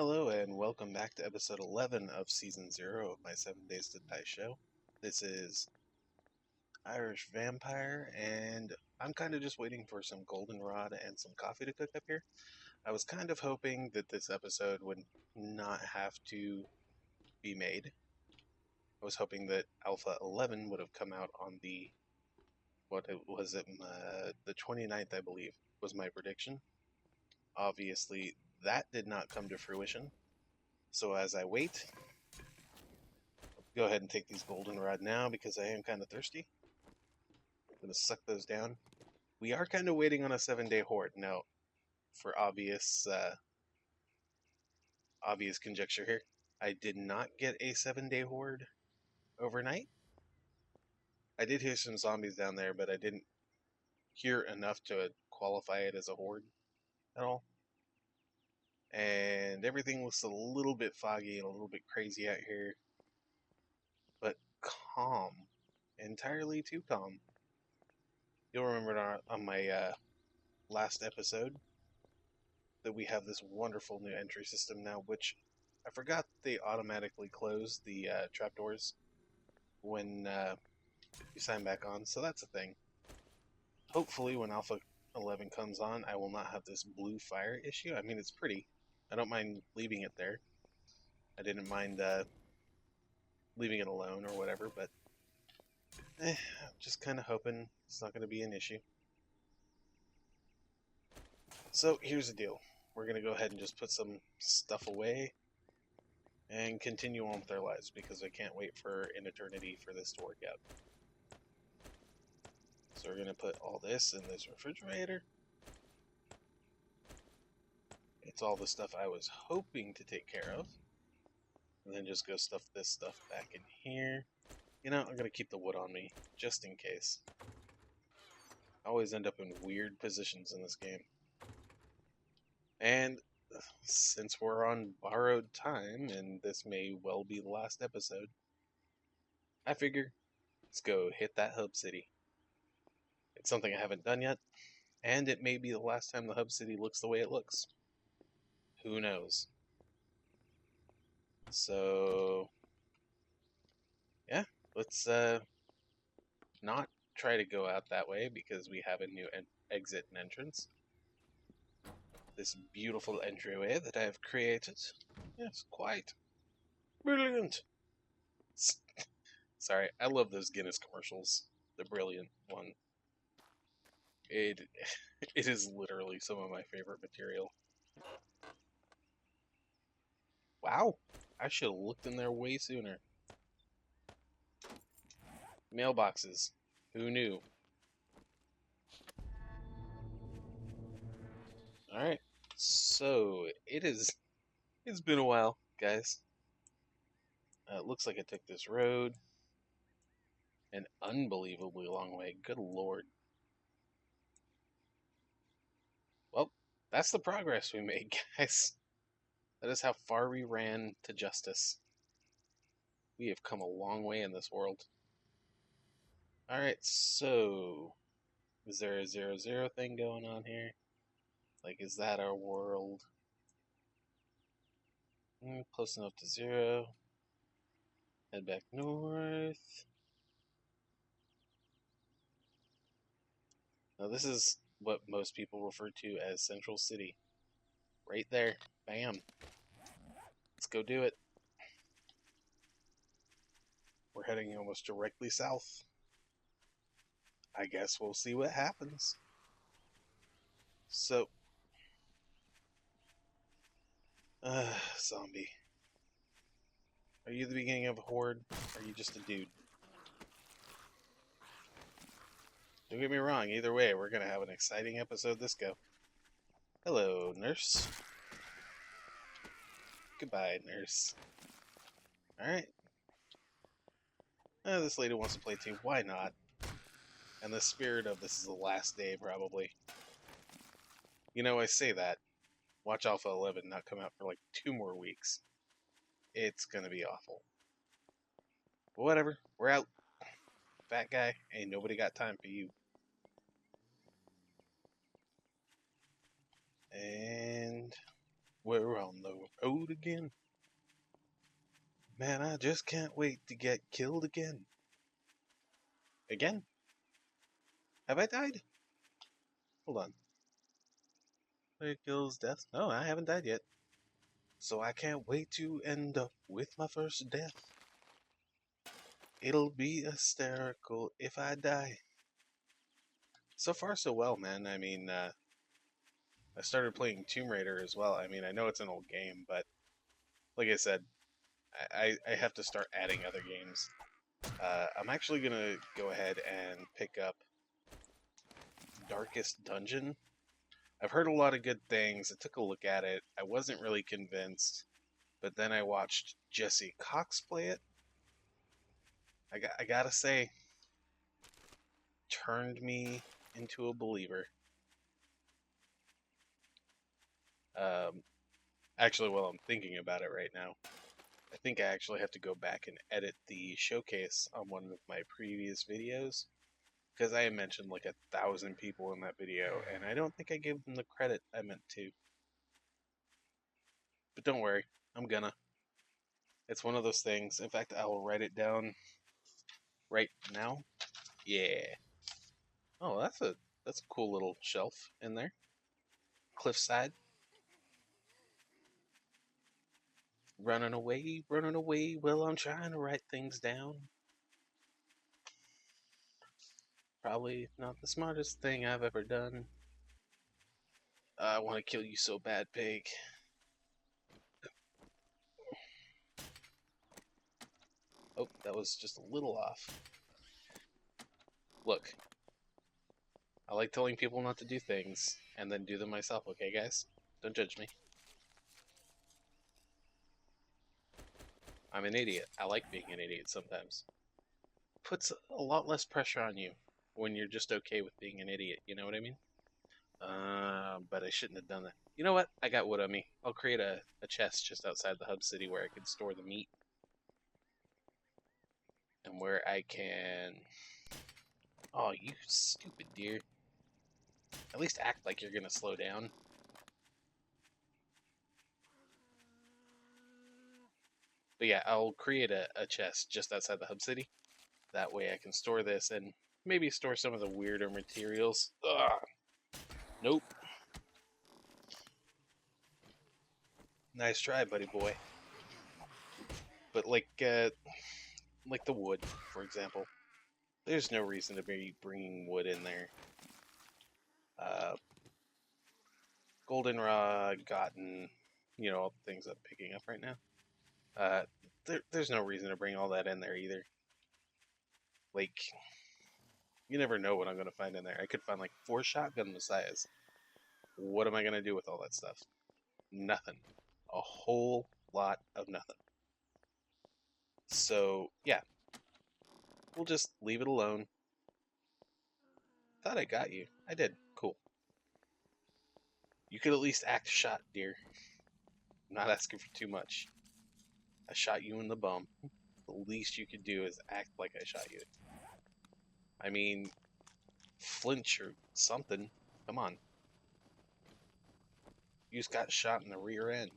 Hello and welcome back to episode 11 of season 0 of my 7 Days to Die show. This is Irish Vampire, and I'm kind of just waiting for some goldenrod and some coffee to cook up here. I was kind of hoping that this episode would not have to be made. I was hoping that Alpha 11 would have come out on the 29th, I believe, was my prediction. Obviously, that did not come to fruition. So as I wait, go ahead and take these goldenrod now because I am kind of thirsty. I'm going to suck those down. We are kind of waiting on a 7-day horde. Now, for obvious conjecture here, I did not get a 7-day horde overnight. I did hear some zombies down there, but I didn't hear enough to qualify it as a horde at all. And everything looks a little bit foggy and a little bit crazy out here, but calm. Entirely too calm. You'll remember on my last episode that we have this wonderful new entry system now, which I forgot they automatically close the trapdoors when you sign back on, so that's a thing. Hopefully when Alpha 11 comes on, I will not have this blue fire issue. I mean, it's pretty. I don't mind leaving it there. I didn't mind leaving it alone or whatever, but I'm just kind of hoping it's not going to be an issue. So here's the deal. We're going to go ahead and just put some stuff away and continue on with our lives because I can't wait for an eternity for this to work out. So we're going to put all this in this refrigerator. It's all the stuff I was hoping to take care of. And then just go stuff this stuff back in here. You know, I'm going to keep the wood on me just in case. I always end up in weird positions in this game. And since we're on borrowed time, and this may well be the last episode, I figure let's go hit that hub city. It's something I haven't done yet, and it may be the last time the hub city looks the way it looks. Who knows? So, yeah, let's not try to go out that way because we have a new exit and entrance. This beautiful entryway that I have created. Yes, quite brilliant. Sorry, I love those Guinness commercials. The brilliant one. It is literally some of my favorite material. Wow, I should have looked in there way sooner. Mailboxes. Who knew? Alright, so it's been a while, guys. It looks like I took this road an unbelievably long way. Good lord. Well, that's the progress we made, guys. That is how far we ran to justice. We have come a long way in this world. Alright, so is there a 0-0 thing going on here? Like, is that our world? Close enough to 0. Head back north. Now, this is what most people refer to as Central City. Right there. Bam. Let's go do it. We're heading almost directly south. I guess we'll see what happens. So, zombie. Are you the beginning of a horde? Or are you just a dude? Don't get me wrong, either way, we're going to have an exciting episode this go. Hello, nurse. Goodbye, nurse. Alright. This lady wants to play too. Why not? And the spirit of this is the last day, probably. You know, I say that. Watch Alpha 11 not come out for like 2 more weeks. It's gonna be awful. But whatever. We're out. Fat guy. Ain't nobody got time for you. And We're on the road again. Man, I just can't wait to get killed again. Again? Have I died? Hold on. Player kills death? No, I haven't died yet. So I can't wait to end up with my first death. It'll be hysterical if I die. So far, so well, man. I mean, I started playing Tomb Raider as well. I mean, I know it's an old game, but like I said, I have to start adding other games. I'm actually going to go ahead and pick up Darkest Dungeon. I've heard a lot of good things. I took a look at it. I wasn't really convinced, but then I watched Jesse Cox play it. I gotta say, turned me into a believer. Um, Actually, while I'm thinking about it right now, I think I actually have to go back and edit the showcase on one of my previous videos, because I mentioned like 1,000 people in that video, and I don't think I gave them the credit I meant to. But don't worry, I'm gonna. It's one of those things. In fact, I will write it down right now. Yeah. Oh, that's a cool little shelf in there. Cliffside. Running away. Well, I'm trying to write things down. Probably not the smartest thing I've ever done. I want to kill you so bad, pig. Oh, that was just a little off. Look, I like telling people not to do things, and then do them myself, okay, guys? Don't judge me. I'm an idiot. I like being an idiot sometimes. Puts a lot less pressure on you when you're just okay with being an idiot, you know what I mean? But I shouldn't have done that. You know what? I got wood on me. I'll create a chest just outside the hub city where I can store the meat. And where I can... Oh, you stupid deer. At least act like you're gonna slow down. But yeah, I'll create a chest just outside the hub city. That way I can store this and maybe store some of the weirder materials. Ugh. Nope. Nice try, buddy boy. But like the wood, for example, there's no reason to be bringing wood in there. Uh, Goldenrod, gotten, all the things I'm picking up right now. There's no reason to bring all that in there either. Like, you never know what I'm going to find in there. I could find like 4 shotgun messiahs. What am I going to do with all that stuff? Nothing. A whole lot of nothing. So, yeah. We'll just leave it alone. Thought I got you. I did. Cool. You could at least act shot, dear. I'm not asking for too much. I shot you in the bum. The least you could do is act like I shot you. I mean, flinch or something. Come on. You just got shot in the rear end.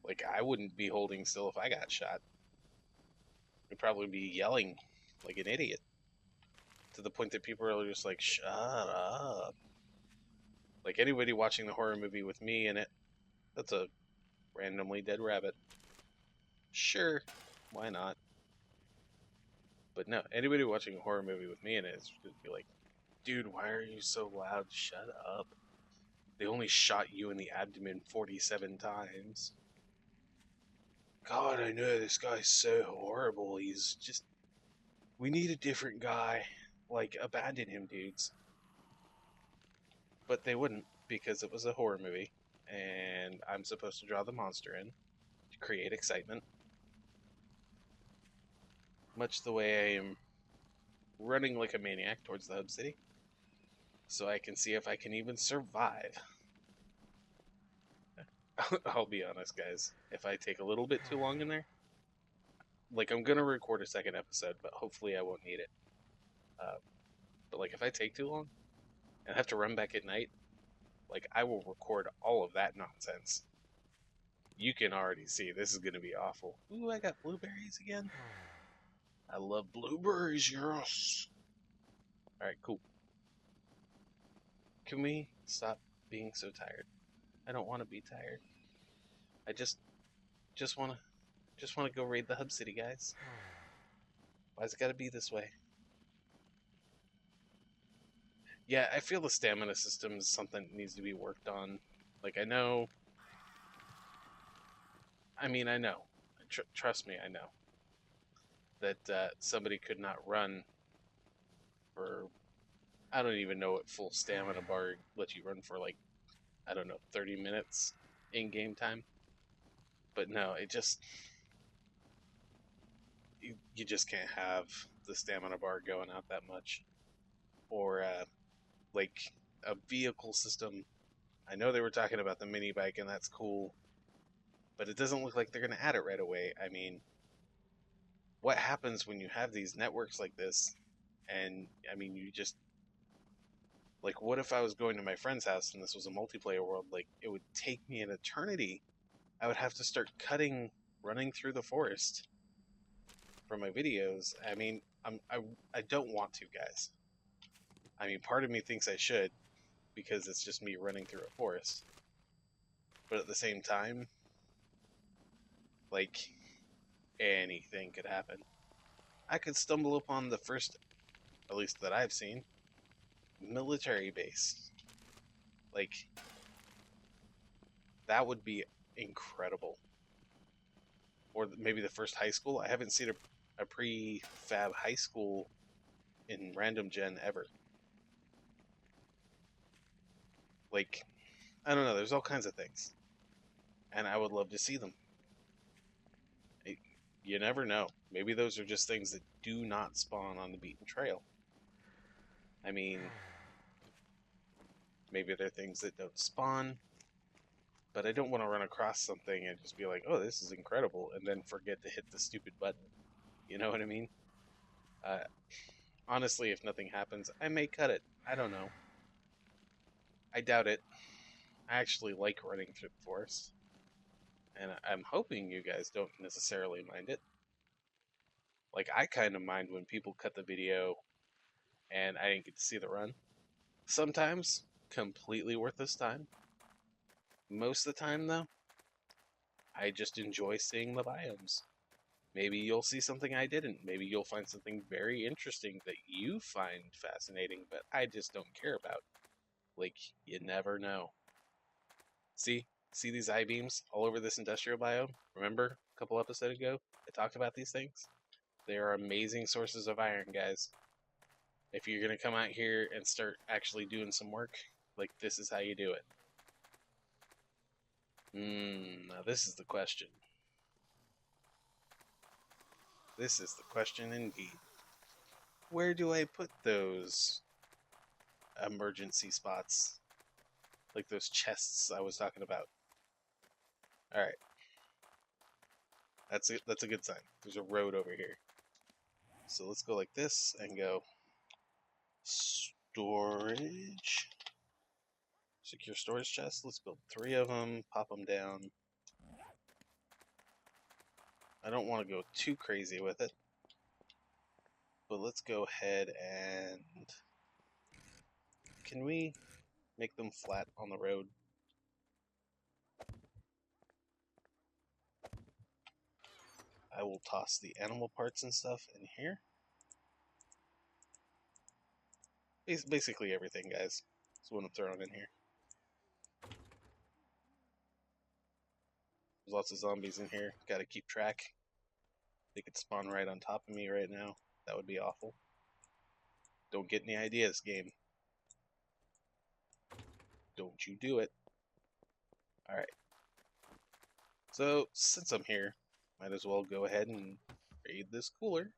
Like, I wouldn't be holding still if I got shot. I'd probably be yelling like an idiot. To the point that people are just like, shut up. Like, anybody watching the horror movie with me in it, that's a randomly dead rabbit. Sure, why not? But no, anybody watching a horror movie with me in it is going to be like, dude, why are you so loud? Shut up. They only shot you in the abdomen 47 times. God, I know this guy's so horrible. He's just... We need a different guy. Like, abandon him, dudes. But they wouldn't, because it was a horror movie. And I'm supposed to draw the monster in to create excitement. Much the way I am running like a maniac towards the hub city. So I can see if I can even survive. I'll be honest, guys. If I take a little bit too long in there, like, I'm gonna record a second episode, but hopefully I won't need it. But like, if I take too long and have to run back at night, Like, I will record all of that nonsense. You can already see this is going to be awful. Ooh, I got blueberries again. I love blueberries, yes. Alright, cool. Can we stop being so tired? I don't want to be tired. I just want to go raid the hub city, guys. Why's it got to be this way? Yeah, I feel the stamina system is something that needs to be worked on. Like, I know. I mean, I know. Trust me, I know that somebody could not run for. I don't even know what full stamina bar lets you run for, like, I don't know, 30 minutes in game time. But no, it just. You just can't have the stamina bar going out that much. Or, like, a vehicle system. I know they were talking about the mini bike, and that's cool. But it doesn't look like they're going to add it right away. I mean, what happens when you have these networks like this? And, I mean, you just. Like, what if I was going to my friend's house and this was a multiplayer world? Like, it would take me an eternity. I would have to start running through the forest for my videos. I mean, I don't want to, guys. I mean, part of me thinks I should because it's just me running through a forest. But at the same time, like, anything could happen. I could stumble upon the first, at least that I've seen, military base. Like, that would be incredible. Or maybe the first high school. I haven't seen a prefab high school in random gen ever. Like, I don't know. There's all kinds of things, and I would love to see them. You never know. Maybe those are just things that do not spawn on the beaten trail. I mean, maybe they're things that don't spawn, but I don't want to run across something and just be like, oh, this is incredible, and then forget to hit the stupid button. You know what I mean? Honestly, if nothing happens, I may cut it. I don't know. I doubt it. I actually like running through the forest, and I'm hoping you guys don't necessarily mind it. Like, I kind of mind when people cut the video and I didn't get to see the run. Sometimes, completely worth this time. Most of the time, though, I just enjoy seeing the biomes. Maybe you'll see something I didn't. Maybe you'll find something very interesting that you find fascinating, but I just don't care about. Like, you never know. See these I-beams all over this industrial biome? Remember a couple episodes ago I talked about these things? They are amazing sources of iron, guys. If you're going to come out here and start actually doing some work, like, this is how you do it. Now this is the question. This is the question indeed. Where do I put those emergency spots? Like those chests I was talking about. Alright. That's a good sign. There's a road over here. So let's go like this and go storage. Secure storage chest. Let's build 3 of them. Pop them down. I don't want to go too crazy with it. But let's go ahead and... Can we make them flat on the road? I will toss the animal parts and stuff in here. Basically everything, guys. That's what I'm throwing in here. There's lots of zombies in here. Gotta keep track. They could spawn right on top of me right now. That would be awful. Don't get any ideas, game. Don't you do it. Alright. So, since I'm here, might as well go ahead and raid this cooler.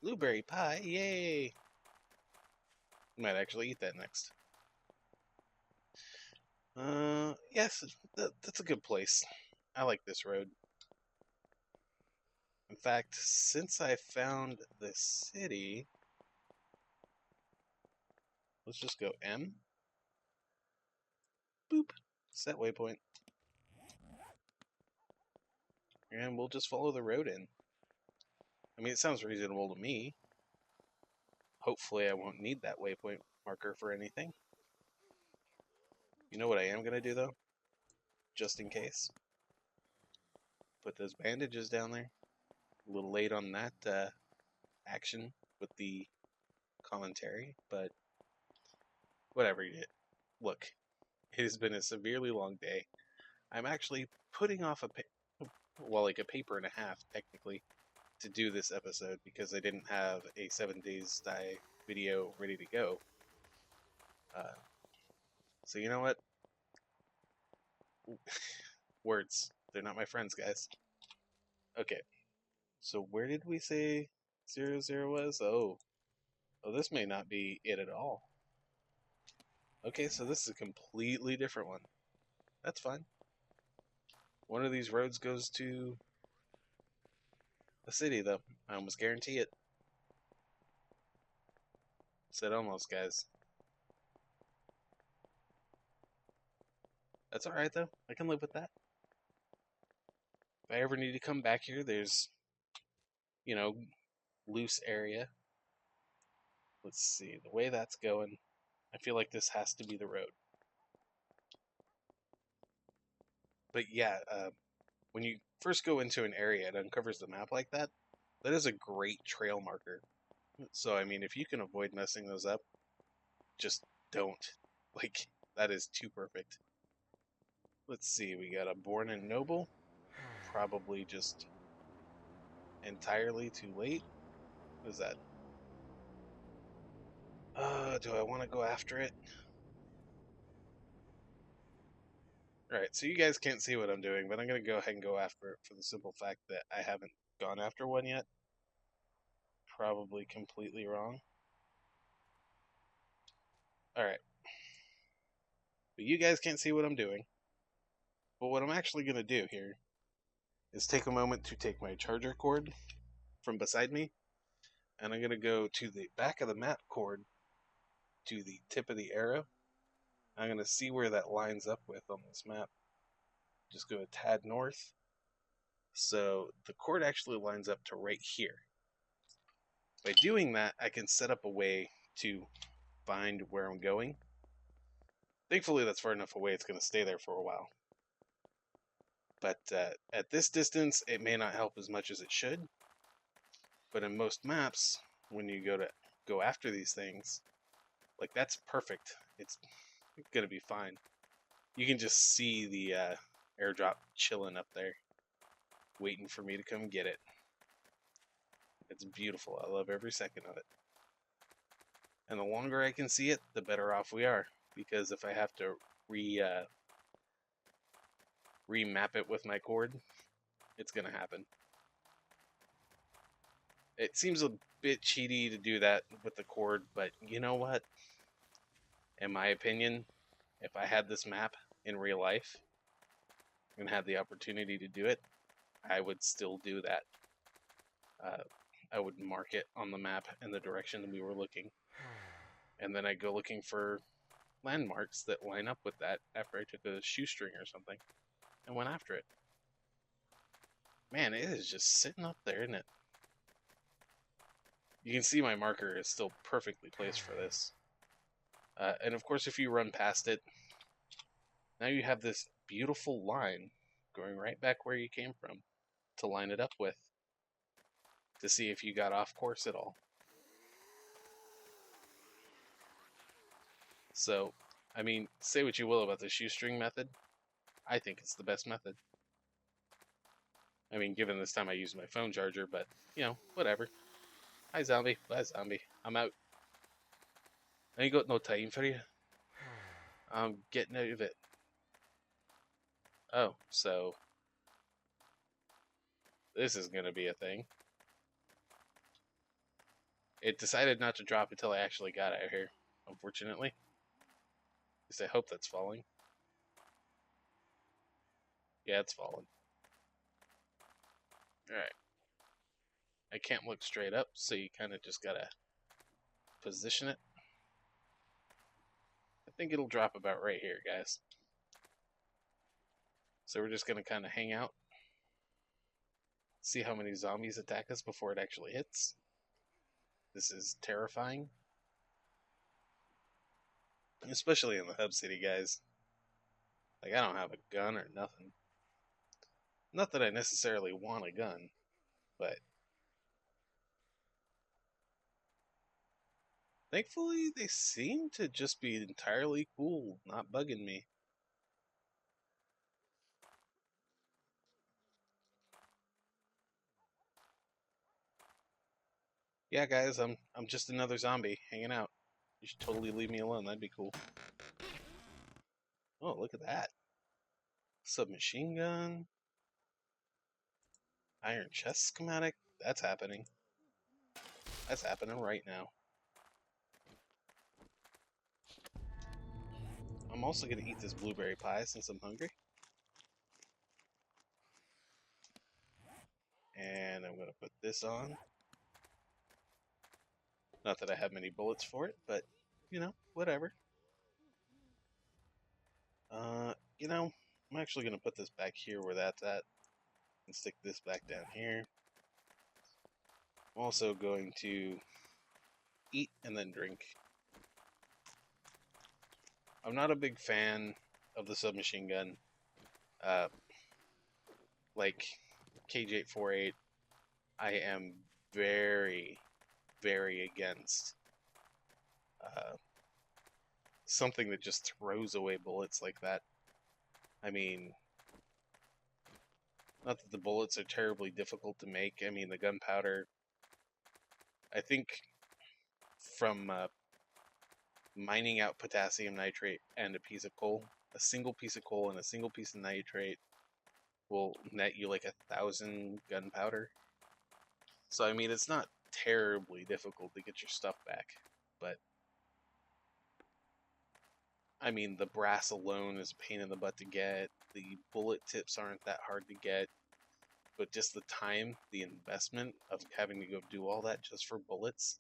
Blueberry pie, yay! Might actually eat that next. Yes, that's a good place. I like this road. In fact, since I found the city, let's just go M. Boop. Set waypoint. And we'll just follow the road in. I mean, it sounds reasonable to me. Hopefully I won't need that waypoint marker for anything. You know what I am going to do, though? Just in case. Put those bandages down there. A little late on that action with the commentary, but whatever. Look, it has been a severely long day. I'm actually putting off like a paper and a half, technically, to do this episode because I didn't have a 7 days die video ready to go. So you know what? Words. They're not my friends, guys. Okay. So where did we say 00 was? Oh, this may not be it at all. Okay, so this is a completely different one. That's fine. One of these roads goes to the city, though. I almost guarantee it. Said almost, guys. That's alright, though. I can live with that. If I ever need to come back here, there's, loose area. Let's see. The way that's going, I feel like this has to be the road. But yeah, when you first go into an area, it uncovers the map like that. That is a great trail marker. So, I mean, if you can avoid messing those up, just don't. Like, that is too perfect. Let's see, we got a Born and Noble. Probably just entirely too late. What is that? Do I want to go after it? Alright, so you guys can't see what I'm doing, but I'm going to go ahead and go after it for the simple fact that I haven't gone after one yet. Probably completely wrong. Alright. But you guys can't see what I'm doing. But what I'm actually going to do here is take a moment to take my charger cord from beside me, and I'm going to go to the back of the map cord to the tip of the arrow. I'm going to see where that lines up with on this map. Just go a tad north. So the cord actually lines up to right here. By doing that, I can set up a way to find where I'm going. Thankfully, that's far enough away it's going to stay there for a while. But at this distance, it may not help as much as it should. But in most maps, when you go after these things, like that's perfect. It's going to be fine. You can just see the airdrop chilling up there, waiting for me to come get it. It's beautiful. I love every second of it. And the longer I can see it, the better off we are. Because if I have to remap it with my cord, it's going to happen. It seems a bit cheaty to do that with the cord, but you know what? In my opinion, if I had this map in real life and had the opportunity to do it, I would still do that. I would mark it on the map in the direction that we were looking. And then I'd go looking for landmarks that line up with that after I took a shoestring or something and went after it. Man, it is just sitting up there, isn't it? You can see my marker is still perfectly placed for this. And of course, if you run past it, now you have this beautiful line going right back where you came from to line it up with, to see if you got off course at all. So, I mean, say what you will about the shoestring method, I think it's the best method. I mean, given this time I used my phone charger, but, whatever. Hi, zombie. Bye, zombie. I'm out. I ain't got no time for you. I'm getting out of it. Oh, so this is going to be a thing. It decided not to drop until I actually got out here, unfortunately. At least I hope that's falling. Yeah, it's falling. Alright. I can't look straight up, so you kind of just gotta position it. I think it'll drop about right here, guys. So we're just gonna kind of hang out, see how many zombies attack us before it actually hits. This is terrifying. Especially in the hub city, guys. Like, I don't have a gun or nothing. Not that I necessarily want a gun, but thankfully they seem to just be entirely cool, not bugging me. Yeah, guys, I'm just another zombie hanging out. You should totally leave me alone. That'd be cool. Oh, look at that. Submachine gun. Iron chest schematic. That's happening. That's happening right now. I'm also going to eat this blueberry pie since I'm hungry. And I'm going to put this on. Not that I have many bullets for it, but, you know, whatever. You know, I'm actually going to put this back here where that's at. And stick this back down here. I'm also going to eat and then drink. I'm not a big fan of the submachine gun. Like KJ-48, I am very, very against something that just throws away bullets like that. I mean, not that the bullets are terribly difficult to make. I mean, the gunpowder, I think from mining out potassium nitrate and a piece of coal, a single piece of coal and a single piece of nitrate will net you like 1,000 gunpowder. So, I mean, it's not terribly difficult to get your stuff back, but I mean, the brass alone is a pain in the butt to get. The bullet tips aren't that hard to get, but just the time, the investment of having to go do all that just for bullets,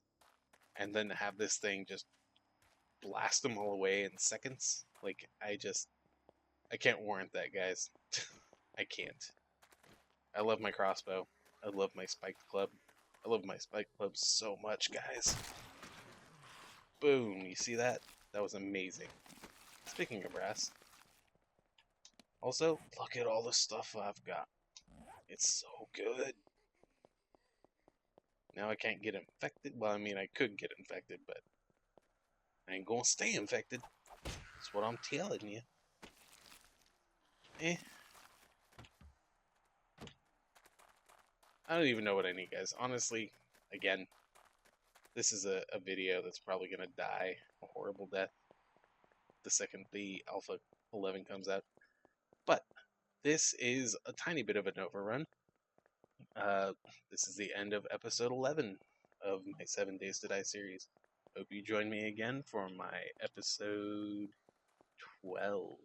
and then have this thing just blast them all away in seconds. Like, I can't warrant that, guys. I can't. I love my crossbow. I love my spiked club. I love my spiked club so much, guys. Boom, you see that? That was amazing. Speaking of brass, also, look at all the stuff I've got. It's so good. Now I can't get infected. Well, I mean, I could get infected, but I ain't gonna stay infected. That's what I'm telling you. Eh. I don't even know what I need, guys. Honestly, again, this is a video that's probably gonna die a horrible death the second the Alpha 11 comes out. But this is a tiny bit of an overrun. This is the end of episode 11 of my 7 Days to Die series. Hope you join me again for my episode 12.